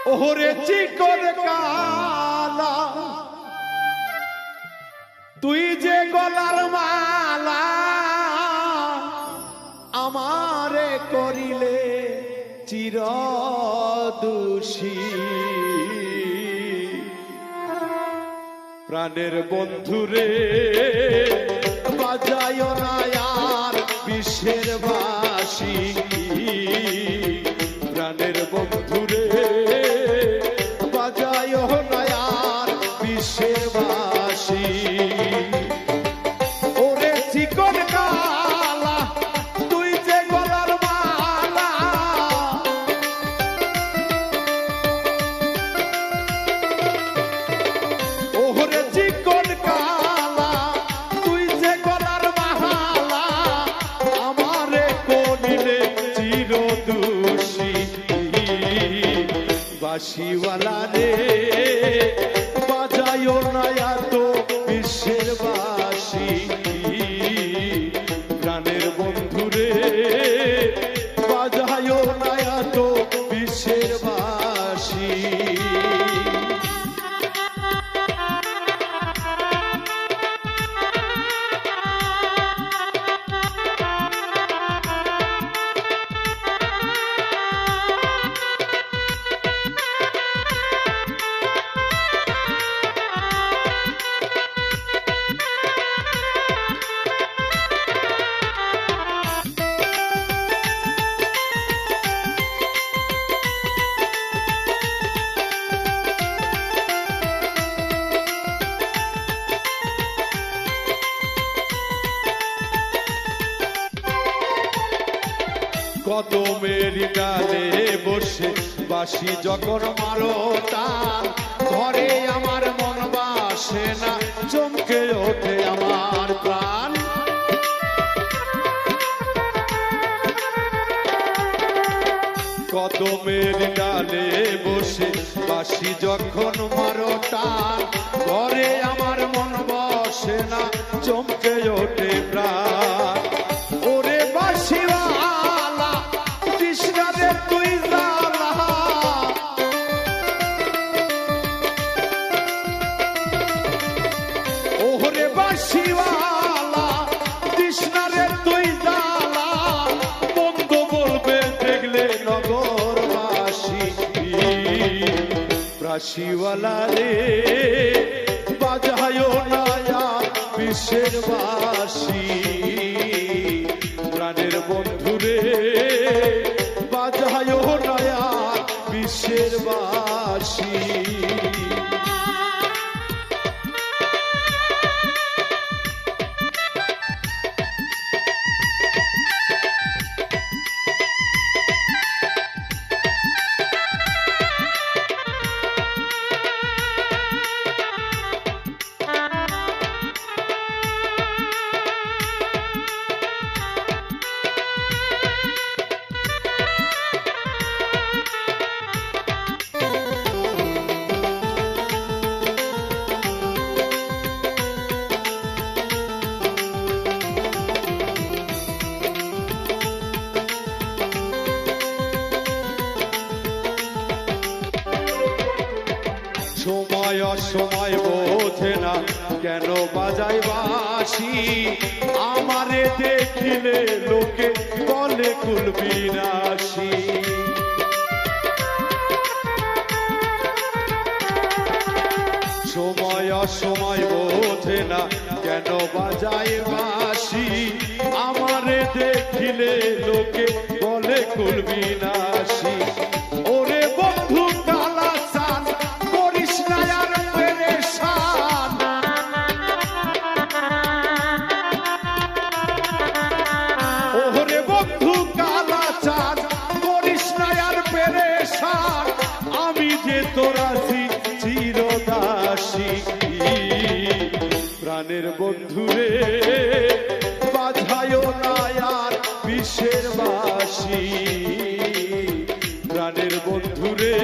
ওরে চিকন কালা তুই যে গলার মালা আমারে করিলে চিরদোষী প্রাণের বন্ধুরে বাজায় না আর বিশ্বের বাসী প্রাণের বন্ধুরে বাজায় না আর বিশ্বের বাসী ওরে চিকন কালা তুই যে গলার মালা ওরে চিকন কালা তুই যে গলার মালা আমারে করিলে চিরদোষী বাঁশিওয়ালা রে বাজায় না তো বিশ্বের বাসী প্রাণের বন্ধুরে বাজায় না তো বিশ্বের বাসী কদমের ডালে বসে বাঁশি যখন মারো টান ঘরে আমার মন বাসে না চমকে ওঠে আমার প্রাণ কদমের ডালে বসে বাঁশি যখন মারো টান ঘরে আমার মন বসে না চমকে ওঠে প্রাণ ওরে বাঁশিওয়ালা কৃষ্ণারে তুই জালা ওরে বাঁশিওয়ালা কৃষ্ণারে তুই জালা বন্ধ বলবে দেখলে নগরবাসী বাঁশিওয়ালা রে বাজায় না আর বিশ্বের বাসী প্রাণের বন্ধুরে বাজায় না আর বিশ্বের বাসী সময় অসময় বোঝে না কেন বাজায় বাঁশি আমারে দেখিলে লোকে বলে কুল বিনাশী সময় অসময় বোঝে না কেন বাজায় বাঁশি আমারে দেখিলে লোকে বলে কুল বিনাশী ওরে বন্ধু কালা চান করিস না আর পেরেশান ওরে বন্ধু কালা চান করিস না আর পেরেশান আমি যে তোরা চিরদাসী প্রাণের বন্ধুরে বাজায় না আর বিশ্বের বাসী প্রাণের বন্ধুরে